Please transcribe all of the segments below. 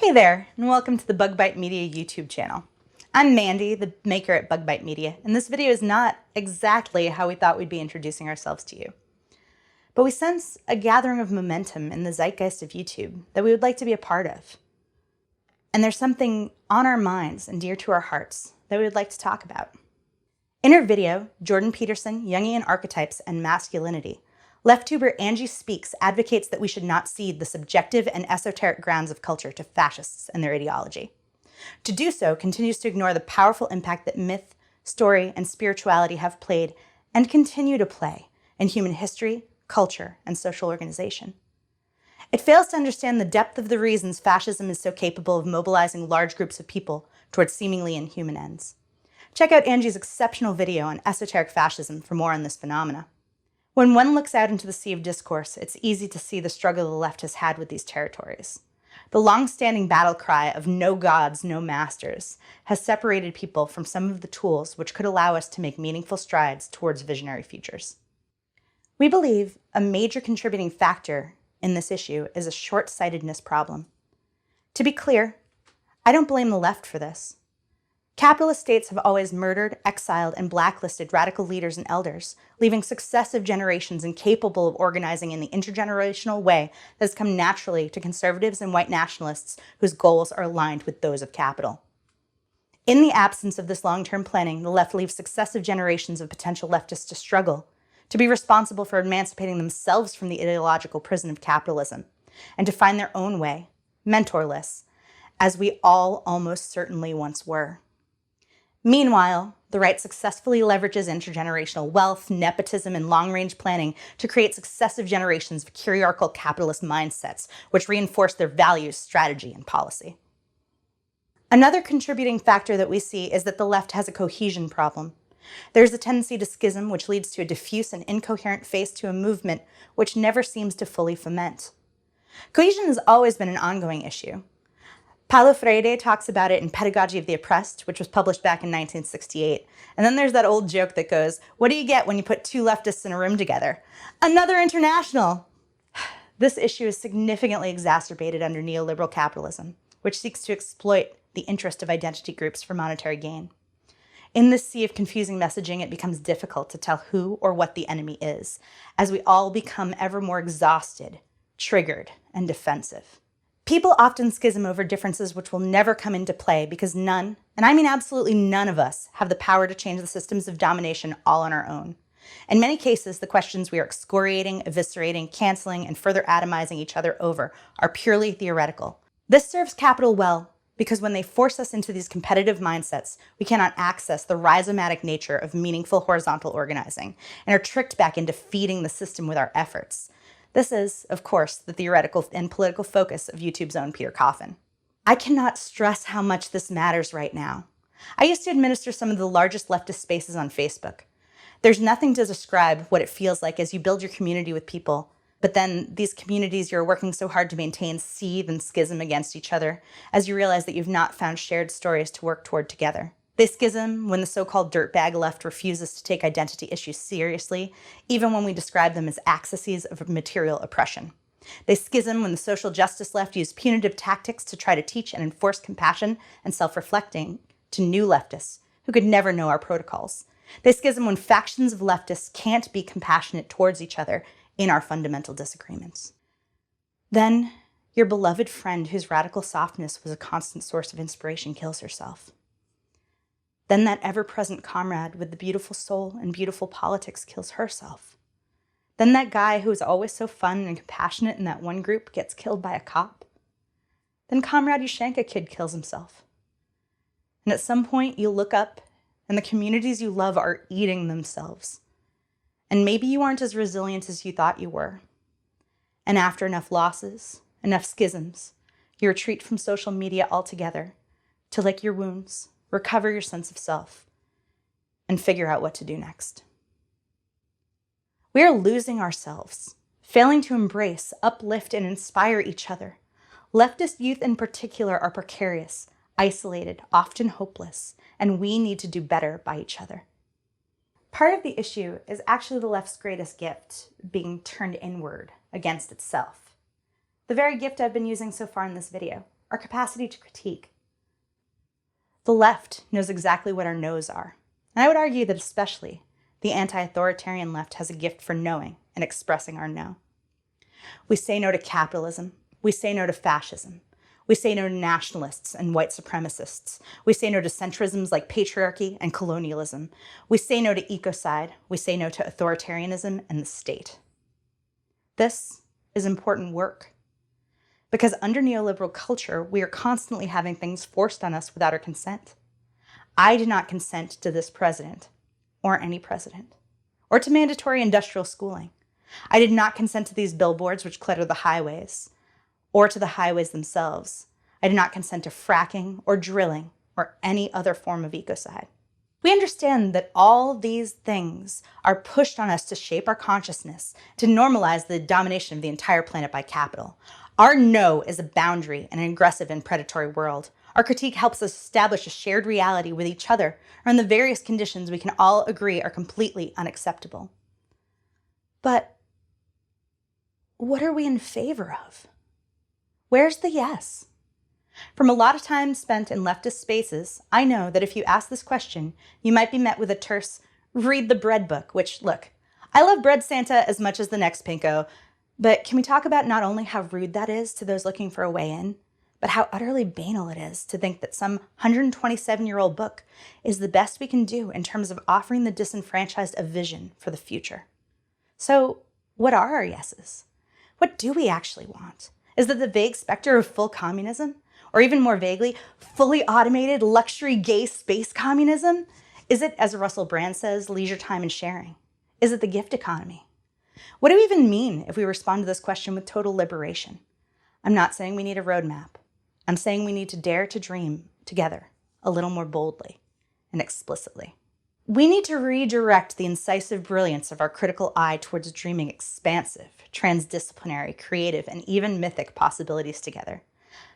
Hey there, and welcome to the BugBite Media YouTube channel. I'm Mandy, the maker at BugBite Media, and this video is not exactly how we thought we'd be introducing ourselves to you. But we sense a gathering of momentum in the zeitgeist of YouTube that we would like to be a part of. And there's something on our minds and dear to our hearts that we would like to talk about. In her video, Jordan Peterson, Jungian Archetypes and Masculinity, LeftTuber Angie Speaks advocates that we should not cede the subjective and esoteric grounds of culture to fascists and their ideology. To do so continues to ignore the powerful impact that myth, story, and spirituality have played and continue to play in human history, culture, and social organization. It fails to understand the depth of the reasons fascism is so capable of mobilizing large groups of people towards seemingly inhuman ends. Check out Angie's exceptional video on Esoteric Fascism for more on this phenomena. When one looks out into the sea of discourse, it's easy to see the struggle the left has had with these territories. The long-standing battle cry of no gods, no masters has separated people from some of the tools which could allow us to make meaningful strides towards visionary futures. We believe a major contributing factor in this issue is a short-sightedness problem. To be clear, I don't blame the left for this. Capitalist states have always murdered, exiled, and blacklisted radical leaders and elders, leaving successive generations incapable of organizing in the intergenerational way that has come naturally to conservatives and white nationalists whose goals are aligned with those of capital. In the absence of this long-term planning, the left leaves successive generations of potential leftists to struggle, to be responsible for emancipating themselves from the ideological prison of capitalism, and to find their own way, mentorless, as we all almost certainly once were. Meanwhile, the right successfully leverages intergenerational wealth, nepotism, and long-range planning to create successive generations of hierarchical capitalist mindsets, which reinforce their values, strategy, and policy. Another contributing factor that we see is that the left has a cohesion problem. There's a tendency to schism, which leads to a diffuse and incoherent face to a movement which never seems to fully foment. Cohesion has always been an ongoing issue. Paulo Freire talks about it in Pedagogy of the Oppressed, which was published back in 1968. And then there's that old joke that goes, what do you get when you put two leftists in a room together? Another international! This issue is significantly exacerbated under neoliberal capitalism, which seeks to exploit the interest of identity groups for monetary gain. In this sea of confusing messaging, it becomes difficult to tell who or what the enemy is, as we all become ever more exhausted, triggered, and defensive. People often schism over differences which will never come into play because none, and I mean absolutely none of us, have the power to change the systems of domination all on our own. In many cases, the questions we are excoriating, eviscerating, canceling, and further atomizing each other over are purely theoretical. This serves capital well because when they force us into these competitive mindsets, we cannot access the rhizomatic nature of meaningful horizontal organizing and are tricked back into feeding the system with our efforts. This is, of course, the theoretical and political focus of YouTube's own Peter Coffin. I cannot stress how much this matters right now. I used to administer some of the largest leftist spaces on Facebook. There's nothing to describe what it feels like as you build your community with people, but then these communities you're working so hard to maintain seethe and schism against each other as you realize that you've not found shared stories to work toward together. They schism when the so-called dirtbag left refuses to take identity issues seriously, even when we describe them as axes of material oppression. They schism when the social justice left use punitive tactics to try to teach and enforce compassion and self-reflecting to new leftists who could never know our protocols. They schism when factions of leftists can't be compassionate towards each other in our fundamental disagreements. Then, your beloved friend whose radical softness was a constant source of inspiration kills herself. Then that ever-present comrade with the beautiful soul and beautiful politics kills herself. Then that guy who is always so fun and compassionate in that one group gets killed by a cop. Then Comrade Yushenka kid kills himself. And at some point you look up and the communities you love are eating themselves. And maybe you aren't as resilient as you thought you were. And after enough losses, enough schisms, you retreat from social media altogether to lick your wounds, recover your sense of self, and figure out what to do next. We are losing ourselves, failing to embrace, uplift, and inspire each other. Leftist youth in particular are precarious, isolated, often hopeless, and we need to do better by each other. Part of the issue is actually the left's greatest gift being turned inward against itself. The very gift I've been using so far in this video, our capacity to critique. The left knows exactly what our no's are, and I would argue that especially the anti-authoritarian left has a gift for knowing and expressing our no. We say no to capitalism. We say no to fascism. We say no to nationalists and white supremacists. We say no to centrisms like patriarchy and colonialism. We say no to ecocide. We say no to authoritarianism and the state. This is important work, because under neoliberal culture, we are constantly having things forced on us without our consent. I did not consent to this president, or any president, or to mandatory industrial schooling. I did not consent to these billboards which clutter the highways, or to the highways themselves. I did not consent to fracking or drilling or any other form of ecocide. We understand that all these things are pushed on us to shape our consciousness, to normalize the domination of the entire planet by capital. Our no is a boundary in an aggressive and predatory world. Our critique helps us establish a shared reality with each other around the various conditions we can all agree are completely unacceptable. But what are we in favor of? Where's the yes? From a lot of time spent in leftist spaces, I know that if you ask this question, you might be met with a terse, read the bread book, which, look, I love Bread Santa as much as the next pinko, but can we talk about not only how rude that is to those looking for a way in, but how utterly banal it is to think that some 127-year-old book is the best we can do in terms of offering the disenfranchised a vision for the future. So what are our yeses? What do we actually want? Is it the vague specter of full communism? Or even more vaguely, fully automated luxury gay space communism? Is it, as Russell Brand says, leisure time and sharing? Is it the gift economy? What do we even mean if we respond to this question with total liberation? I'm not saying we need a roadmap. I'm saying we need to dare to dream together a little more boldly and explicitly. We need to redirect the incisive brilliance of our critical eye towards dreaming expansive, transdisciplinary, creative, and even mythic possibilities together.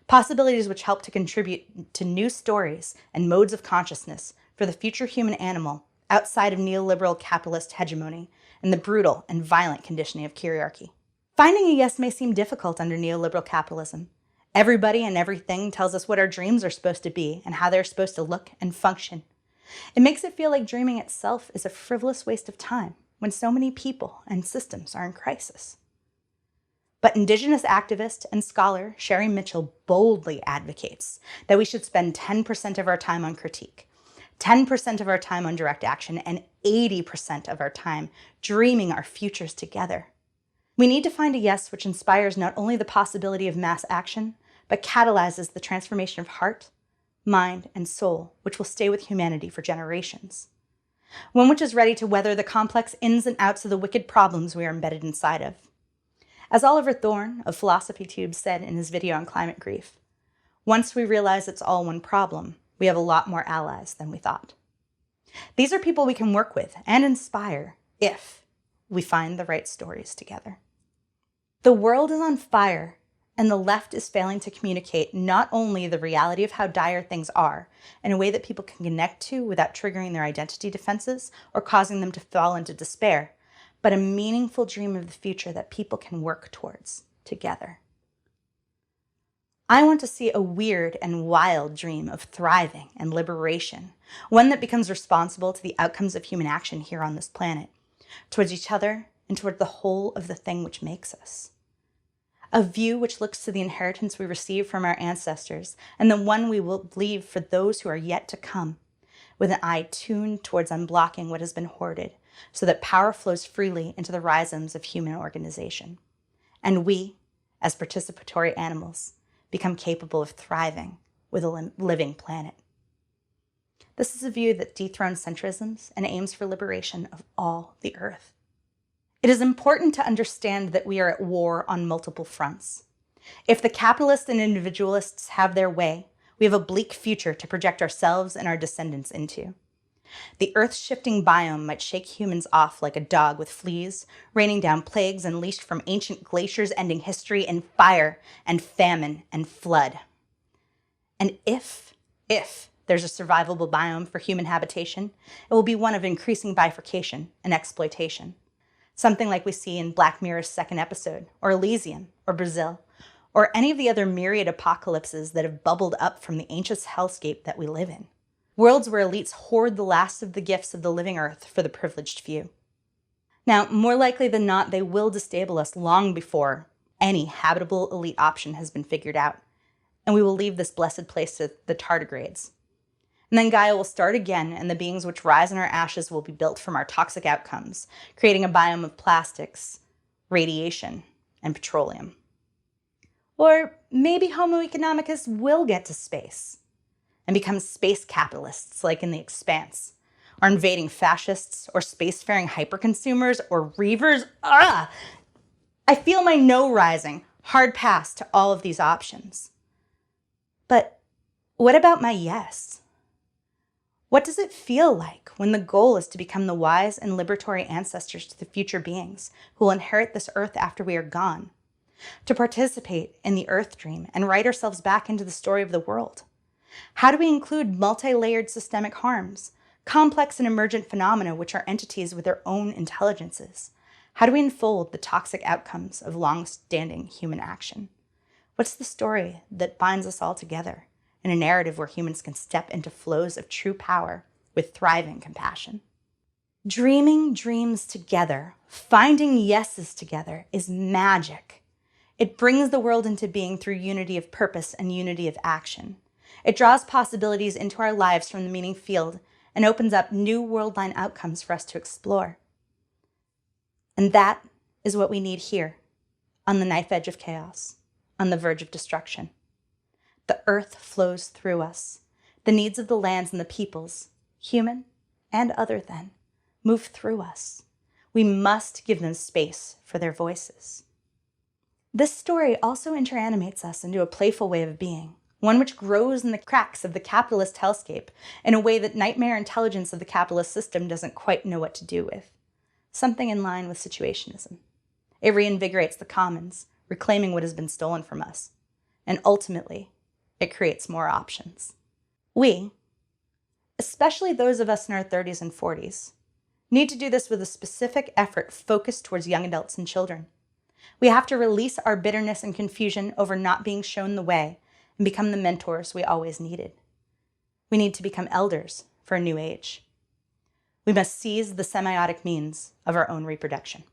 Possibilities which help to contribute to new stories and modes of consciousness for the future human animal outside of neoliberal capitalist hegemony and the brutal and violent conditioning of hierarchy. Finding a yes may seem difficult under neoliberal capitalism. Everybody and everything tells us what our dreams are supposed to be and how they're supposed to look and function. It makes it feel like dreaming itself is a frivolous waste of time when so many people and systems are in crisis. But Indigenous activist and scholar Sherry Mitchell boldly advocates that we should spend 10% of our time on critique, 10% of our time on direct action, and 80% of our time dreaming our futures together. We need to find a yes which inspires not only the possibility of mass action, but catalyzes the transformation of heart, mind, and soul, which will stay with humanity for generations. One which is ready to weather the complex ins and outs of the wicked problems we are embedded inside of. As Oliver Thorne of Philosophy Tube said in his video on climate grief, once we realize it's all one problem, we have a lot more allies than we thought. These are people we can work with and inspire if we find the right stories together. The world is on fire, and the left is failing to communicate not only the reality of how dire things are in a way that people can connect to without triggering their identity defenses or causing them to fall into despair, but a meaningful dream of the future that people can work towards together. I want to see a weird and wild dream of thriving and liberation, one that becomes responsible to the outcomes of human action here on this planet, towards each other and toward the whole of the thing which makes us. A view which looks to the inheritance we received from our ancestors and the one we will leave for those who are yet to come, with an eye tuned towards unblocking what has been hoarded, so that power flows freely into the rhizomes of human organization. And we, as participatory animals, become capable of thriving with a living planet. This is a view that dethrones centrisms and aims for liberation of all the earth. It is important to understand that we are at war on multiple fronts. If the capitalists and individualists have their way, we have a bleak future to project ourselves and our descendants into. The earth-shifting biome might shake humans off like a dog with fleas, raining down plagues unleashed from ancient glaciers ending history in fire and famine and flood. And if there's a survivable biome for human habitation, it will be one of increasing bifurcation and exploitation. Something like we see in Black Mirror's second episode, or Elysium, or Brazil, or any of the other myriad apocalypses that have bubbled up from the ancient hellscape that we live in. Worlds where elites hoard the last of the gifts of the living earth for the privileged few. Now, more likely than not, they will destabilize us long before any habitable elite option has been figured out, and we will leave this blessed place to the tardigrades. And then Gaia will start again, and the beings which rise in our ashes will be built from our toxic outcomes, creating a biome of plastics, radiation, and petroleum. Or maybe Homo economicus will get to space and become space capitalists like in The Expanse, or invading fascists, or spacefaring hyperconsumers, or reavers. I feel my no rising, hard pass to all of these options. But what about my yes? What does it feel like when the goal is to become the wise and liberatory ancestors to the future beings who will inherit this earth after we are gone? To participate in the Earth Dream and write ourselves back into the story of the world? How do we include multi-layered systemic harms, complex and emergent phenomena which are entities with their own intelligences? How do we unfold the toxic outcomes of long-standing human action? What's the story that binds us all together in a narrative where humans can step into flows of true power with thriving compassion? Dreaming dreams together, finding yeses together, is magic. It brings the world into being through unity of purpose and unity of action. It draws possibilities into our lives from the meaning field and opens up new world-line outcomes for us to explore. And that is what we need here, on the knife edge of chaos, on the verge of destruction. The earth flows through us. The needs of the lands and the peoples, human and other than, move through us. We must give them space for their voices. This story also interanimates us into a playful way of being, one which grows in the cracks of the capitalist hellscape in a way that nightmare intelligence of the capitalist system doesn't quite know what to do with. Something in line with situationism. It reinvigorates the commons, reclaiming what has been stolen from us. And ultimately, it creates more options. We, especially those of us in our 30s and 40s, need to do this with a specific effort focused towards young adults and children. We have to release our bitterness and confusion over not being shown the way and become the mentors we always needed. We need to become elders for a new age. We must seize the semiotic means of our own reproduction.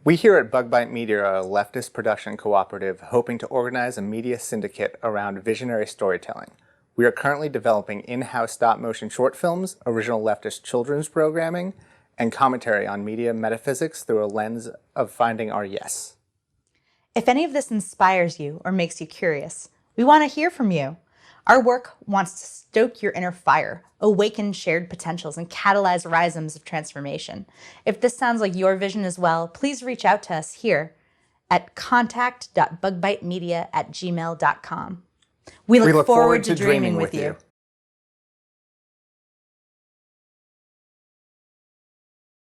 We here at BugBite Media are a leftist production cooperative hoping to organize a media syndicate around visionary storytelling. We are currently developing in-house stop-motion short films, original leftist children's programming, and commentary on media metaphysics through a lens of finding our yes. If any of this inspires you or makes you curious, we want to hear from you. Our work wants to stoke your inner fire, awaken shared potentials, and catalyze rhythms of transformation. If this sounds like your vision as well, please reach out to us here at contact.bugbitemedia@gmail.com. We look forward to dreaming with you.